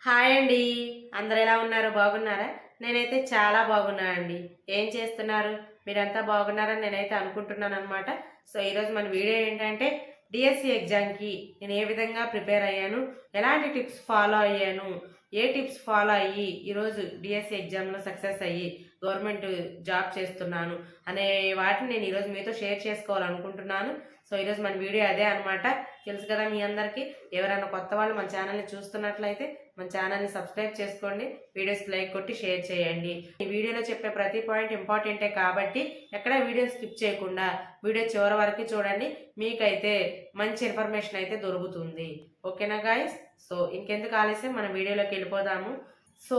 Hi అండి. అందరు ఎలా ఉన్నారు? బాగున్నారా? నేనైతే చాలా బాగున్నా అండి. ఏం చేస్తున్నారు? మీరంతా బాగున్నారని నేనైతే అనుకుంటున్నాననమాట. సో, ఈరోజు మన వీడియో ఏంటంటే డిఎస్సి ఎగ్జామ్‌కి నేను ఏ విధంగా ప్రిపేర్ అయ్యాను? ఎలాంటి టిప్స్ ఫాలో అయ్యాను? ఏ టిప్స్ ఫాలో అయ్యి ఈరోజు డిఎస్సి ఎగ్జామ్‌లో సక్సెస్ అయ్యి గవర్నమెంట్ జాబ్ చేస్తున్నాను అనే వాటిని నేను ఈరోజు మీతో షేర్ చేసుకోవాలనుకుంటున్నాను. సో, ఈరోజు మన వీడియో అదే అనమాట. తెలుసు కదా మీ అందరికీ. ఎవరైనా కొత్త వాళ్ళు మన ఛానల్‌ని చూస్తున్నట్లయితే మన ఛానల్ని సబ్స్క్రైబ్ చేసుకోండి, వీడియోస్ లైక్ కొట్టి షేర్ చేయండి. ఈ వీడియోలో చెప్పే ప్రతి పాయింట్ ఇంపార్టెంటే కాబట్టి ఎక్కడ వీడియో స్కిప్ చేయకుండా వీడియో చివరి వరకు చూడండి. మీకైతే మంచి ఇన్ఫర్మేషన్ అయితే దొరుకుతుంది. ఓకేనా గాయస్? సో ఇంకెందుకు ఆలస్యం, మన వీడియోలోకి వెళ్ళిపోదాము. సో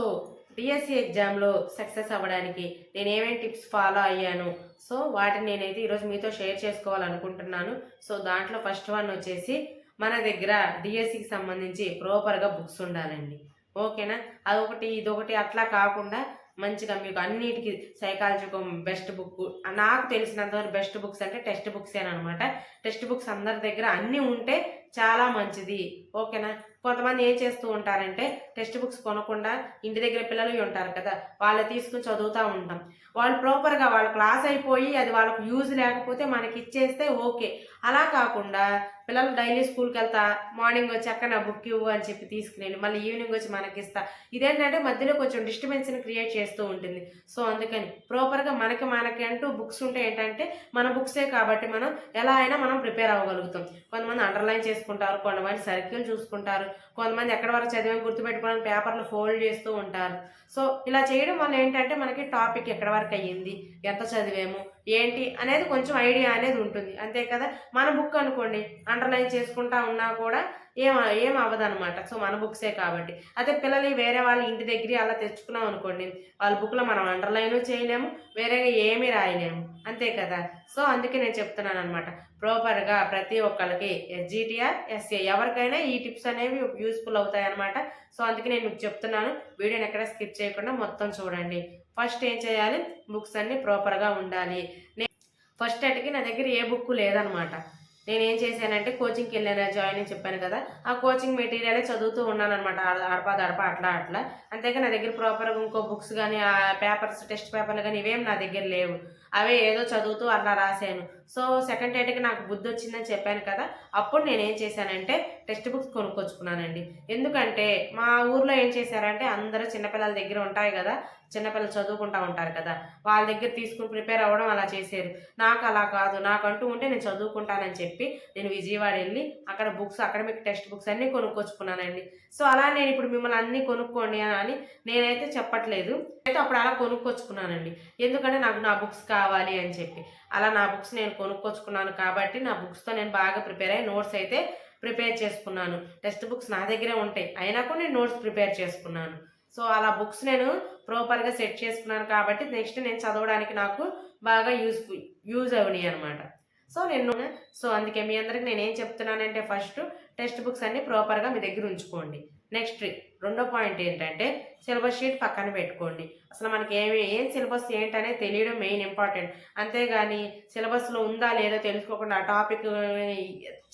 డిఎస్సి ఎగ్జామ్లో సక్సెస్ అవ్వడానికి నేను ఏమేమి టిప్స్ ఫాలో అయ్యాను, సో వాటిని నేనైతే ఈరోజు మీతో షేర్ చేసుకోవాలనుకుంటున్నాను. సో దాంట్లో ఫస్ట్ వన్ వచ్చేసి మన దగ్గర డిఎస్సికి సంబంధించి ప్రాపర్గా బుక్స్ ఉండాలండి. ఓకేనా? అదొకటి ఇదొకటి అట్లా కాకుండా మంచిగా మీకు అన్నిటికీ సైకాలజీకి బెస్ట్ బుక్, నాకు తెలిసినంతవరకు బెస్ట్ బుక్స్ అంటే టెక్స్ట్ బుక్సేనమాట. టెక్స్ట్ బుక్స్ అందరి దగ్గర అన్నీ ఉంటే చాలా మంచిది. ఓకేనా? కొంతమంది ఏం చేస్తూ ఉంటారంటే టెక్స్ట్ బుక్స్ కొనకుండా ఇంటి దగ్గర పిల్లలు ఉంటారు కదా, వాళ్ళు తీసుకుని చదువుతూ ఉంటాం. వాళ్ళు ప్రాపర్గా వాళ్ళ క్లాస్ అయిపోయి అది వాళ్ళకు యూజ్ లేకపోతే మనకి ఇచ్చేస్తే ఓకే. అలా కాకుండా పిల్లలు డైలీ స్కూల్కి వెళ్తా మార్నింగ్ వచ్చి అక్క నా బుక్ ఇవ్వు అని చెప్పి తీసుకుని మళ్ళీ ఈవినింగ్ వచ్చి మనకి ఇస్తా, ఇదేంటంటే మధ్యలో కొంచెం డిస్టర్బెన్స్ని క్రియేట్ చేస్తూ ఉంటుంది. సో అందుకని ప్రాపర్గా మనకి అంటూ బుక్స్ ఉంటే ఏంటంటే మన బుక్సే కాబట్టి మనం ఎలా అయినా మనం ప్రిపేర్ అవ్వగలుగుతాం. కొంతమంది అండర్లైన్ చేసుకుంటారు, కొంతమంది సర్కిల్ చూసుకుంటారు, కొంతమంది ఎక్కడి వరకు చదివి గుర్తుపెట్టుకోవడానికి పేపర్లు ఫోల్డ్ చేస్తూ ఉంటారు. సో ఇలా చేయడం వల్ల ఏంటంటే మనకి టాపిక్ ఎక్కడి వరకు అయ్యింది, ఎంత చదివాము, ఏంటి అనేది కొంచెం ఐడియా అనేది ఉంటుంది. అంతే కదా? మన బుక్ అనుకోండి అండర్లైన్ చేసుకుంటా ఉన్నా కూడా ఏం ఏం అవ్వదనమాట. సో మన బుక్సే కాబట్టి. అదే పిల్లలు వేరే వాళ్ళ ఇంటి దగ్గర అలా తెచ్చుకున్నాం అనుకోండి, వాళ్ళ బుక్లో మనం అండర్లైన్ చేయలేము, వేరేగా ఏమీ రాయలేము. అంతే కదా? సో అందుకే నేను చెప్తున్నాను అనమాట, ప్రాపర్గా ప్రతి ఒక్కరికి ఎస్జిటిఆర్ ఎస్ఏ ఎవరికైనా ఈ టిప్స్ అనేవి యూస్ఫుల్ అవుతాయి అనమాట. సో అందుకే నేను మీకు చెప్తున్నాను, వీడియోని ఎక్కడ స్కిప్ చేయకుండా మొత్తం చూడండి. ఫస్ట్ ఏం చేయాలి, బుక్స్ అన్నీ ప్రాపర్గా ఉండాలి. ఫస్ట్ అటుకి నా దగ్గర ఏ బుక్ లేదనమాట. నేనేం చేశానంటే కోచింగ్కి వెళ్ళాను, జాయిన్ అని చెప్పాను కదా, ఆ కోచింగ్ మెటీరియలే చదువుతూ ఉన్నాను అనమాట. అడపా దడప అట్లా అట్లా. అంతేగా నా దగ్గర ప్రాపర్గా ఇంకో బుక్స్ కానీ ఆ పేపర్స్ టెస్ట్ పేపర్లు కానీ ఇవేం నా దగ్గర లేవు. అవే ఏదో చదువుతూ అట్లా రాశాను. సో సెకండ్ డేట్కి నాకు బుద్ధి వచ్చిందని చెప్పాను కదా, అప్పుడు నేనేం చేశానంటే టెక్స్ట్ బుక్స్ కొనుక్కొచ్చుకున్నానండి. ఎందుకంటే మా ఊర్లో ఏం చేశారంటే అందరూ చిన్నపిల్లల దగ్గర ఉంటాయి కదా, చిన్నపిల్లలు చదువుకుంటూ ఉంటారు కదా, వాళ్ళ దగ్గర తీసుకుని ప్రిపేర్ అవ్వడం అలా చేశారు. నాకు అలా కాదు, నాకంటూ ఉంటే నేను చదువుకుంటానని చెప్పి నేను విజయవాడ వెళ్ళి అక్కడ బుక్స్ అకాడమిక్ టెక్స్ట్ బుక్స్ అన్నీ కొనుక్కొచ్చుకున్నానండి. సో అలా నేను ఇప్పుడు మిమ్మల్ని అన్నీ కొనుక్కోండి అని నేనైతే చెప్పట్లేదు, అయితే అప్పుడు అలా కొనుక్కొచ్చుకున్నానండి. ఎందుకంటే నాకు నా బుక్స్ కావాలి అని చెప్పి అలా నా బుక్స్ నేను కొనుక్కొచ్చుకున్నాను కాబట్టి నా బుక్స్తో నేను బాగా ప్రిపేర్ అయ్యి నోట్స్ అయితే ప్రిపేర్ చేసుకున్నాను. టెక్స్ట్ బుక్స్ నా దగ్గరే ఉంటాయి, అయినా కూడా నేను నోట్స్ ప్రిపేర్ చేసుకున్నాను. సో అలా బుక్స్ నేను ప్రాపర్గా సెట్ చేసుకున్నాను కాబట్టి నెక్స్ట్ నేను చదవడానికి నాకు బాగా యూజ్ అవునాయి అనమాట. సో నేను అందుకే మీ అందరికి నేనేం చెప్తున్నానంటే ఫస్ట్ టెక్స్ట్ బుక్స్ అన్ని ప్రాపర్గా మీ దగ్గర ఉంచుకోండి. నెక్స్ట్ రెండో పాయింట్ ఏంటంటే సిలబస్ షీట్ పక్కన పెట్టుకోండి. అసలు మనకి ఏం సిలబస్ ఏంటనేది తెలియడం మెయిన్ ఇంపార్టెంట్. అంతేగాని సిలబస్లో ఉందా లేదా తెలుసుకోకుండా ఆ టాపిక్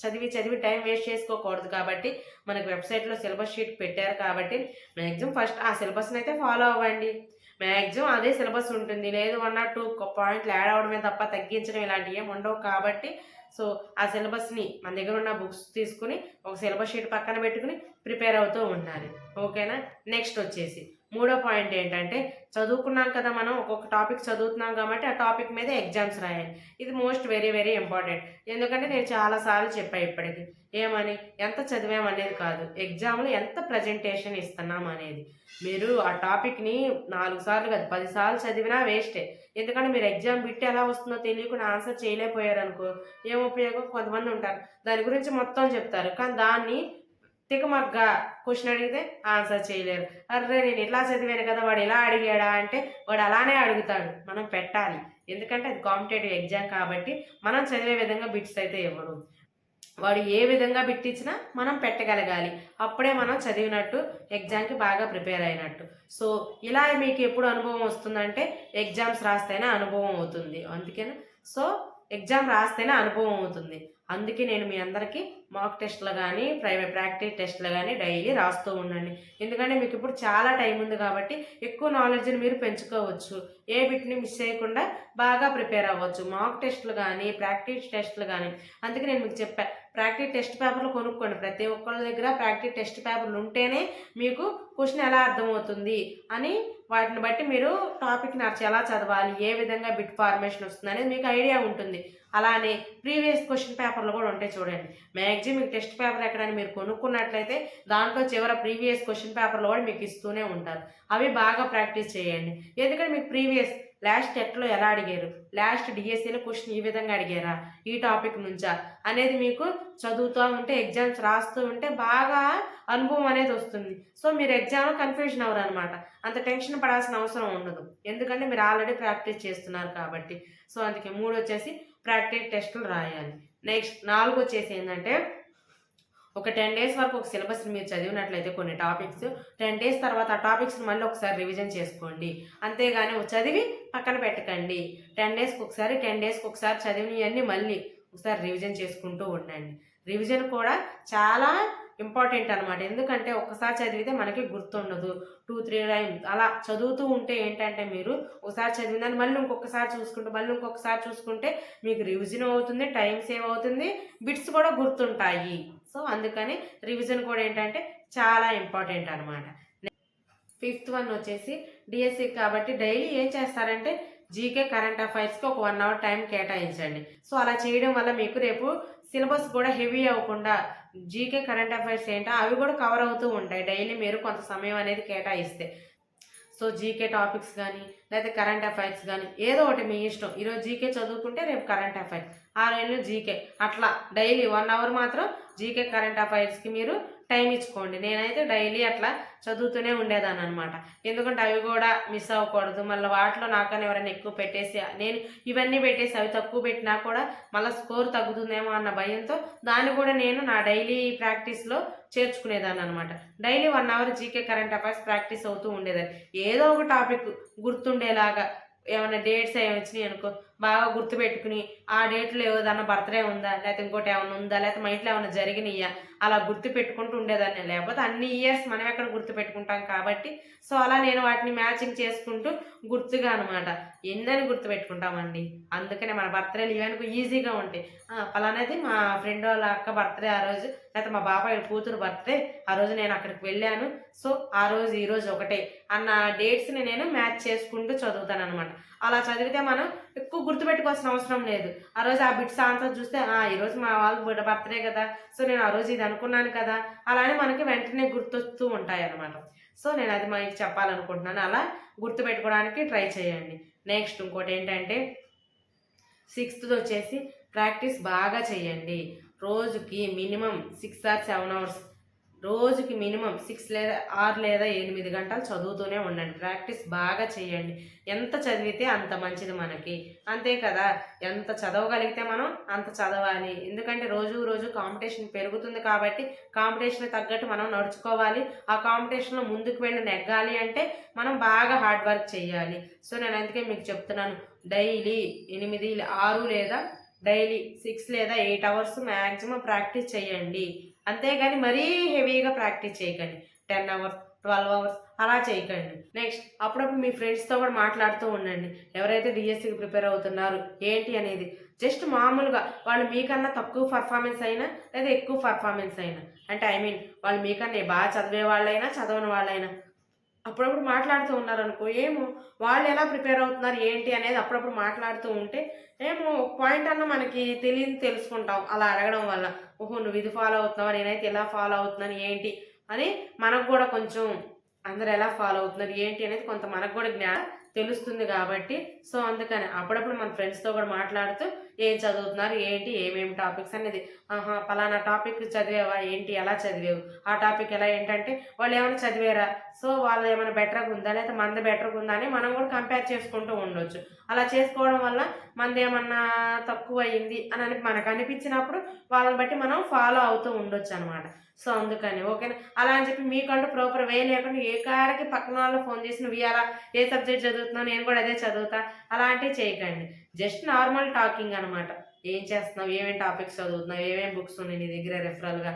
చదివి టైం వేస్ట్ చేసుకోకూడదు. కాబట్టి మనకి వెబ్సైట్లో సిలబస్ షీట్ పెట్టారు కాబట్టి మ్యాక్సిమం ఫస్ట్ ఆ సిలబస్ని అయితే ఫాలో అవ్వండి. మ్యాక్సిమం అదే సిలబస్ ఉంటుంది, లేదు 1 or 2 పాయింట్లు యాడ్ అవడమే తప్ప తగ్గించడం ఇలాంటివి ఏమి ఉండవు. కాబట్టి సో ఆ సిలబస్ని మన దగ్గర ఉన్న బుక్స్ తీసుకుని ఒక సిలబస్ షీట్ పక్కన పెట్టుకుని ప్రిపేర్ అవుతూ ఉండాలి. ఓకేనా? నెక్స్ట్ వచ్చేసి మూడో పాయింట్ ఏంటంటే చదువుకున్నాం కదా, మనం ఒక్కొక్క టాపిక్ చదువుతున్నాం కాబట్టి ఆ టాపిక్ మీద ఎగ్జామ్స్ రాయాలి. ఇది మోస్ట్ వెరీ వెరీ ఇంపార్టెంట్. ఎందుకంటే నేను చాలాసార్లు చెప్పాను ఇప్పటికి, ఏమని ఎంత చదివాం అనేది కాదు, ఎగ్జామ్లో ఎంత ప్రజెంటేషన్ ఇస్తున్నాం అనేది. మీరు ఆ టాపిక్ని 4 సార్లు కాదు 10 సార్లు చదివినా వేస్టే. ఎందుకంటే మీరు ఎగ్జామ్ బిట్ ఎలా వస్తుందో తెలియకుండా ఆన్సర్ చేయలేకపోయారు అనుకో, ఏం ఉపయోగం? కొంతమంది ఉంటారు దాని గురించి మొత్తం చెప్తారు, కానీ దాన్ని తికమగ్గా క్వశ్చన్ అడిగితే ఆన్సర్ చేయలేరు. అర్రే నేను ఇట్లా చదివాను కదా, వాడు ఇలా అడిగాడా అంటే వాడు అలానే అడుగుతాడు. మనం పెట్టాలి, ఎందుకంటే అది కాంపిటేటివ్ ఎగ్జామ్ కాబట్టి మనం చదివే విధంగా బిట్స్ అయితే ఇవ్వడు. వాడు ఏ విధంగా బిట్టిచ్చినా మనం పెట్టగలగాలి, అప్పుడే మనం చదివినట్టు, ఎగ్జామ్కి బాగా ప్రిపేర్ అయినట్టు. సో ఇలా మీకు ఎప్పుడు అనుభవం వస్తుందంటే ఎగ్జామ్స్ రాస్తేనే అనుభవం అవుతుంది. అందుకేనా? సో ఎగ్జామ్ రాస్తేనే అనుభవం అవుతుంది. అందుకే నేను మీ అందరికీ మాక్ టెస్ట్లు కానీ ప్రాక్టీస్ టెస్ట్లు కానీ డైలీ రాస్తూ ఉండండి. ఎందుకంటే మీకు ఇప్పుడు చాలా టైం ఉంది కాబట్టి ఎక్కువ నాలెడ్జ్ని మీరు పెంచుకోవచ్చు. ఏ బిట్ని మిస్ చేయకుండా బాగా ప్రిపేర్ అవ్వచ్చు. మాక్ టెస్ట్లు కానీ ప్రాక్టీస్ టెస్ట్లు కానీ అందుకే నేను మీకు చెప్పా, ప్రాక్టీస్ టెస్ట్ పేపర్లు కొనుక్కోండి. ప్రతి ఒక్కళ్ళ దగ్గర ప్రాక్టీస్ టెస్ట్ పేపర్లు ఉంటేనే మీకు క్వశ్చన్ ఎలా అర్థమవుతుంది అని వాటిని బట్టి మీరు టాపిక్ని ఎలా చదవాలి, ఏ విధంగా బిట్ ఫార్మేషన్ వస్తుంది అనేది మీకు ఐడియా ఉంటుంది. అలానే ప్రీవియస్ క్వశ్చన్ పేపర్లు కూడా ఉంటాయి చూడండి. మ్యాక్సిమం మీకు టెస్ట్ పేపర్ ఎక్కడైనా మీరు కొనుక్కున్నట్లయితే దాంట్లో చివర ప్రీవియస్ క్వశ్చన్ పేపర్లు కూడా మీకు ఇస్తూనే ఉంటారు. అవి బాగా ప్రాక్టీస్ చేయండి. ఎందుకంటే మీకు ప్రీవియస్ లాస్ట్ టెట్లో ఎలా అడిగారు, లాస్ట్ డిఎస్సిలో క్వశ్చన్ ఈ విధంగా అడిగారా, ఈ టాపిక్ నుంచా అనేది మీకు చదువుతూ ఉంటే ఎగ్జామ్స్ రాస్తూ ఉంటే బాగా అనుభవం అనేది వస్తుంది. సో మీరు ఎగ్జామ్లో కన్ఫ్యూజన్ అవ్వరు అనమాట. అంత టెన్షన్ పడాల్సిన అవసరం ఉండదు. ఎందుకంటే మీరు ఆల్రెడీ ప్రాక్టీస్ చేస్తున్నారు కాబట్టి. సో అందుకే 3 వచ్చేసి ప్రాక్టీస్ టెస్టులు రాయాలి. నెక్స్ట్ 4 వచ్చేసి ఏంటంటే ఒక 10 డేస్ వరకు ఒక సిలబస్ని మీరు చదివినట్లయితే కొన్ని టాపిక్స్ 10 డేస్ తర్వాత ఆ టాపిక్స్ని మళ్ళీ ఒకసారి రివిజన్ చేసుకోండి. అంతేగాని చదివి పక్కన పెట్టకండి. 10 డేస్కి ఒకసారి చదివినవన్నీ మళ్ళీ ఒకసారి రివిజన్ చేసుకుంటూ ఉండండి. రివిజన్ కూడా చాలా ఇంపార్టెంట్ అనమాట. ఎందుకంటే ఒక్కసారి చదివితే మనకి గుర్తుండదు. 2-3 టైమ్స్ అలా చదువుతూ ఉంటే ఏంటంటే మీరు ఒకసారి చదివిందని మళ్ళీ ఇంకొకసారి చూసుకుంటే మీకు రివిజన్ అవుతుంది, టైం సేవ్ అవుతుంది, బిట్స్ కూడా గుర్తుంటాయి. సో అందుకని రివిజన్ కూడా ఏంటంటే చాలా ఇంపార్టెంట్ అనమాట. 5th వన్ వచ్చేసి డిఎస్సి కాబట్టి డైలీ ఏం చేస్తారంటే జీకే కరెంట్ అఫైర్స్కి ఒక 1 అవర్ టైం కేటాయించండి. సో అలా చేయడం వల్ల మీకు రేపు సిలబస్ కూడా హెవీ అవ్వకుండా జీకే కరెంట్ అఫైర్స్ ఏంటో అవి కూడా కవర్ అవుతూ ఉంటాయి డైలీ మీరు కొంత సమయం అనేది కేటాయిస్తే. సో జీకే టాపిక్స్ కానీ లేకపోతే కరెంట్ అఫైర్స్ కానీ ఏదో ఒకటి మీ ఇష్టం. ఈరోజు జీకే చదువుకుంటే రేపు కరెంట్ అఫైర్స్, ఆ రోజు జీకే, అట్లా డైలీ 1 అవర్ మాత్రం జీకే కరెంట్ అఫైర్స్కి మీరు టైం ఇచ్చుకోండి. నేనైతే డైలీ అట్లా చదువుతూనే ఉండేదాన్ని అనమాట. ఎందుకంటే అవి కూడా మిస్ అవ్వకూడదు. మళ్ళీ వాటిలో నాకని ఎవరైనా ఎక్కువ పెట్టేసి నేను ఇవన్నీ పెట్టేసి అవి తక్కువ పెట్టినా కూడా మళ్ళీ స్కోర్ తగ్గుతుందేమో అన్న భయంతో దాన్ని కూడా నేను నా డైలీ ప్రాక్టీస్లో చేర్చుకునేదాన్ని అనమాట. Daily 1 hour GK current affairs practice అవుతూ ఉండేదాన్ని. ఏదో ఒక టాపిక్ గుర్తుండేలాగా ఏమైనా డేట్స్ ఏమి వచ్చినాయి అనుకో బాగా గుర్తుపెట్టుకుని ఆ డేట్లో ఏదైనా బర్త్డే ఉందా, లేకపోతే ఇంకోటి ఏమైనా ఉందా, లేకపోతే మా ఇంట్లో ఏమైనా జరిగినాయా అలా గుర్తు పెట్టుకుంటూ ఉండేదాన్ని. లేకపోతే అన్ని ఇయర్స్ మనం ఎక్కడ గుర్తు పెట్టుకుంటాం కాబట్టి సో అలా నేను వాటిని మ్యాచింగ్ చేసుకుంటూ గుర్తుగా అనమాట ఎన్నని గుర్తు పెట్టుకుంటామండి. అందుకనే మన బర్త్డేలు ఇవన్నీ ఈజీగా ఉంటాయి. పలానది మా ఫ్రెండ్ వాళ్ళ అక్క బర్త్డే ఆ రోజు, లేకపోతే మా బాబాయ్ కూతురు బర్త్డే ఆ రోజు నేను అక్కడికి వెళ్ళాను, సో ఆ రోజు ఈ రోజు ఒకటే అన్న డేట్స్ని నేను మ్యాచ్ చేసుకుంటూ చదువుతాను అనమాట. అలా చదివితే మనం ఎక్కువ గుర్తుపెట్టుకోవాల్సిన అవసరం లేదు. ఆ రోజు ఆ బిట్స్ ఆన్సర్ చూస్తే ఈరోజు మా వాళ్ళ బర్త్డే కదా, సో నేను ఆ రోజు ఇది అనుకున్నాను కదా, అలానే మనకి వెంటనే గుర్తొస్తూ ఉంటాయి అన్నమాట. సో నేను అది మీకు చెప్పాలనుకుంటున్నాను. అలా గుర్తుపెట్టుకోవడానికి ట్రై చేయండి. నెక్స్ట్ ఇంకోటి ఏంటంటే 6th వచ్చేసి ప్రాక్టీస్ బాగా చేయండి. రోజుకి మినిమం 6 or 7 hours, రోజుకి మినిమం 6 లేదా 8 గంటలు చదువుతూనే ఉండండి. ప్రాక్టీస్ బాగా చేయండి. ఎంత చదివితే అంత మంచిది మనకి, అంతే కదా. ఎంత చదవగలిగితే మనం అంత చదవాలి. ఎందుకంటే రోజు కాంపిటీషన్ పెరుగుతుంది కాబట్టి కాంపిటీషన్ తగ్గట్టు మనం నడుచుకోవాలి. ఆ కాంపిటీషన్లో ముందుకు వెళ్ళి నెగ్గాలి అంటే మనం బాగా హార్డ్ వర్క్ చేయాలి. సో నేను అందుకే మీకు చెప్తున్నాను, డైలీ 6 లేదా డైలీ 6 లేదా 8 hours మ్యాక్సిమం ప్రాక్టీస్ చేయండి. అంతేగాని మరీ హెవీగా ప్రాక్టీస్ చేయకండి. 10 hours 12 hours అలా చేయకండి. నెక్స్ట్ అప్పుడప్పుడు మీ ఫ్రెండ్స్తో కూడా మాట్లాడుతూ ఉండండి. ఎవరైతే డిఎస్సికి ప్రిపేర్ అవుతున్నారు ఏంటి అనేది జస్ట్ మామూలుగా వాళ్ళు మీకన్నా తక్కువ పర్ఫార్మెన్స్ అయినా లేదా ఎక్కువ పర్ఫార్మెన్స్ అయినా, అంటే వాళ్ళు మీకన్నా బాగా చదివే వాళ్ళైనా చదవని వాళ్ళైనా అప్పుడప్పుడు మాట్లాడుతూ ఉన్నారనుకో, ఏమో వాళ్ళు ఎలా ప్రిపేర్ అవుతున్నారు ఏంటి అనేది అప్పుడప్పుడు మాట్లాడుతూ ఉంటే ఏమో ఒక పాయింట్ అన్నా మనకి తెలుసుకుంటాం అలా అడగడం వల్ల. ఓహో నువ్వు ఇది ఫాలో అవుతున్నావా, నేనైతే ఎలా ఫాలో అవుతున్నాను ఏంటి అని మనకు కూడా కొంచెం అందరు ఎలా ఫాలో అవుతున్నారు ఏంటి అనేది కొంత మనకు కూడా జ్ఞానం తెలుస్తుంది కాబట్టి. సో అందుకని అప్పుడప్పుడు మన ఫ్రెండ్స్తో కూడా మాట్లాడుతూ ఏం చదువుతున్నారు ఏంటి ఏమేమి టాపిక్స్ అనేది, పలానా టాపిక్ చదివేవా ఏంటి ఎలా చదివేవు, ఆ టాపిక్ ఎలా ఏంటంటే వాళ్ళు ఏమైనా చదివారా, సో వాళ్ళు ఏమైనా బెటర్గా ఉందా లేదా మనది బెటర్గా ఉందా అని మనం కూడా కంపేర్ చేసుకుంటూ ఉండొచ్చు. అలా చేసుకోవడం వల్ల మనది ఏమన్నా తక్కువ అయింది అని మనకు అనిపించినప్పుడు వాళ్ళని బట్టి మనం ఫాలో అవుతూ ఉండొచ్చు అనమాట. సో అందుకని ఓకేనా. అలా అని చెప్పి మీకంటూ ప్రాపర్ వే లేకుండా ఏ కాడికి పక్కన వాళ్ళు ఫోన్ చేసి నువ్వు అలా ఏ సబ్జెక్ట్ చదువుతున్నావు నేను కూడా అదే చదువుతా అలాంటివి చేయకండి. జస్ట్ నార్మల్ టాకింగ్ అనమాట. ఏం చేస్తున్నావు, ఏమేమి టాపిక్స్ చదువుతున్నావు, ఏమేమి బుక్స్ ఉన్నాయి నీ దగ్గర రెఫరల్గా,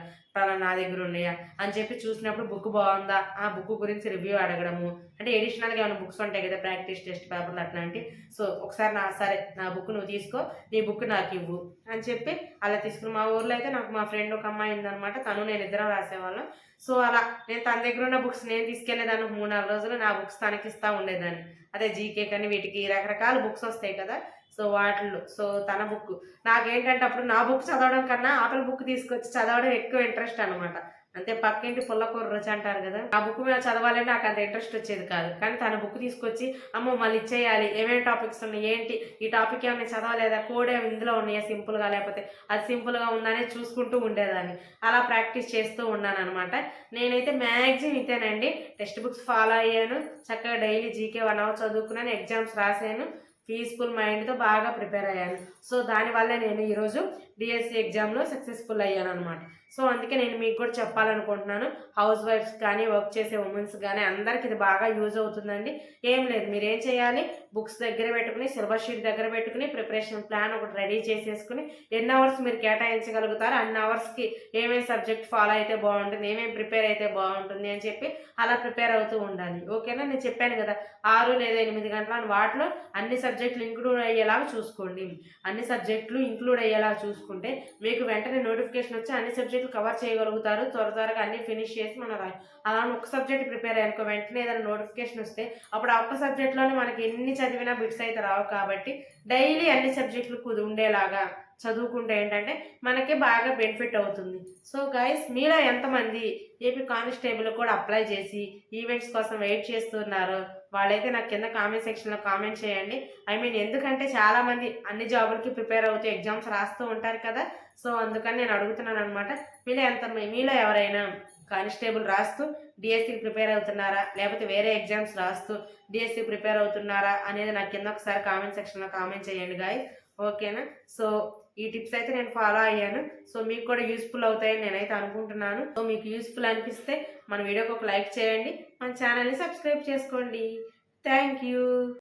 నా దగ్గర ఉన్నాయా అని చెప్పి చూసినప్పుడు బుక్ బాగుందా, ఆ బుక్ గురించి రివ్యూ అడగడము. అంటే ఎడిషనల్గా ఏమైనా బుక్స్ ఉంటాయి కదా, ప్రాక్టీస్ టెస్ట్ పేపర్లు అట్లాంటి. సో ఒకసారి సరే నా బుక్ నువ్వు తీసుకో, నీ బుక్ నాకు ఇవ్వు అని చెప్పి అలా తీసుకుని, మా ఊర్లో అయితే నాకు మా ఫ్రెండ్ ఒక అమ్మాయి ఉందనమాట, తను నేను ఇద్దరం రాసేవాళ్ళం. సో అలా నేను తన దగ్గర ఉన్న బుక్స్ నేను తీసుకెళ్లేదాన్ని, 3-4 రోజులు నా బుక్స్ తనకిస్తా ఉండేదాన్ని. అదే జీకే కానీ వీటికి రకరకాల బుక్స్ వస్తాయి కదా, సో వాటిల్లో సో తన బుక్ నాకేంటంటే అప్పుడు నా బుక్ చదవడం కన్నా ఆటల బుక్ తీసుకొచ్చి చదవడం ఎక్కువ ఇంట్రెస్ట్ అనమాట. అంతే, పక్కింటి పుల్లకూర రుచి అంటారు కదా, ఆ బుక్ మీద చదవాలని నాకు అంత ఇంట్రెస్ట్ వచ్చేది కాదు. కానీ తన బుక్ తీసుకొచ్చి అమ్మో మళ్ళీ ఇచ్చేయాలి, ఏమేమి టాపిక్స్ ఉన్నాయి ఏంటి, ఈ టాపిక్ ఏమైనా చదవలేదా, కోడ్ ఏమి ఇందులో ఉన్నాయా సింపుల్గా, లేకపోతే అది సింపుల్గా ఉందని చూసుకుంటూ ఉండేదాన్ని. అలా ప్రాక్టీస్ చేస్తూ ఉన్నాను అనమాట. నేనైతే మ్యాక్సిమం ఇంతేనండి, టెక్స్ట్ బుక్స్ ఫాలో అయ్యాను, చక్కగా డైలీ జీకే 1 అవర్ చదువుకున్నాను, ఎగ్జామ్స్ రాశాను, పీస్ఫుల్ మైండ్తో బాగా ప్రిపేర్ అయ్యాను. సో దానివల్లే నేను ఈరోజు డిఎస్సి ఎగ్జామ్లో సక్సెస్ఫుల్ అయ్యాను అనమాట. సో అందుకే నేను మీకు కూడా చెప్పాలనుకుంటున్నాను, హౌస్ వైఫ్స్ కానీ వర్క్ చేసే ఉమెన్స్ కానీ అందరికి ఇది బాగా యూజ్ అవుతుందండి. ఏం లేదు, మీరు ఏం చేయాలి, బుక్స్ దగ్గర పెట్టుకుని, సిలబస్ షీట్ దగ్గర పెట్టుకుని, ప్రిపరేషన్ ప్లాన్ ఒకటి రెడీ చేసేసుకుని, ఎన్ని అవర్స్ మీరు కేటాయించగలుగుతారో అన్ని అవర్స్కి ఏమేమి సబ్జెక్ట్ ఫాలో అయితే బాగుంటుంది, ఏమేమి ప్రిపేర్ అయితే బాగుంటుంది అని చెప్పి అలా ప్రిపేర్ అవుతూ ఉండాలి. ఓకేనా, నేను చెప్పాను కదా 6 లేదా 8 గంటల వాటిలో అన్ని సబ్జెక్టులు ఇంక్లూడ్ అయ్యేలాగా చూసుకోండి. అన్ని సబ్జెక్టులు ఇంక్లూడ్ అయ్యేలాగా చూసుకుంటే మీకు వెంటనే నోటిఫికేషన్ వచ్చి అన్ని సబ్జెక్టులు కవర్ చేయగలుగుతారు, త్వరగా అన్ని ఫినిష్ చేసి మనం అలా ఒక సబ్జెక్ట్ ప్రిపేర్ అయ్యానుకో, వెంటనే ఏదైనా నోటిఫికేషన్ వస్తే అప్పుడు ఆ ఒక్క సబ్జెక్ట్లోనే మనకి ఎన్ని చదివినా బిట్స్ అయితే రావు. కాబట్టి డైలీ అన్ని సబ్జెక్టులు ఉండేలాగా చదువుకుంటే ఏంటంటే మనకి బాగా బెనిఫిట్ అవుతుంది. సో గైస్, మీలో ఎంతమంది ఏపీ కానిస్టేబుల్ కూడా అప్లై చేసి ఈవెంట్స్ కోసం వెయిట్ చేస్తున్నారు, వాళ్ళైతే నాకు కింద కామెంట్ సెక్షన్లో కామెంట్ చేయండి. ఎందుకంటే చాలామంది అన్ని జాబులకి ప్రిపేర్ అవుతూ ఎగ్జామ్స్ రాస్తూ ఉంటారు కదా, సో అందుకని నేను అడుగుతున్నాను అనమాట. మీలో ఎవరైనా కానిస్టేబుల్ రాస్తూ డిఎస్సికి ప్రిపేర్ అవుతున్నారా, లేకపోతే వేరే ఎగ్జామ్స్ రాస్తూ డిఎస్సి ప్రిపేర్ అవుతున్నారా అనేది నాకు కింద ఒకసారి కామెంట్ సెక్షన్లో కామెంట్ చేయండి గాయస్. ఓకేనా, సో ఈ టిప్స్ అయితే నేను ఫాలో అయ్యాను. సో మీకు కూడా యూస్ఫుల్ అవుతాయని నేనైతే అనుకుంటున్నాను. సో మీకు యూస్ఫుల్ అనిపిస్తే మన వీడియోకి ఒక లైక్ చేయండి, మన ఛానల్ని సబ్స్క్రైబ్ చేసుకోండి. Thank you.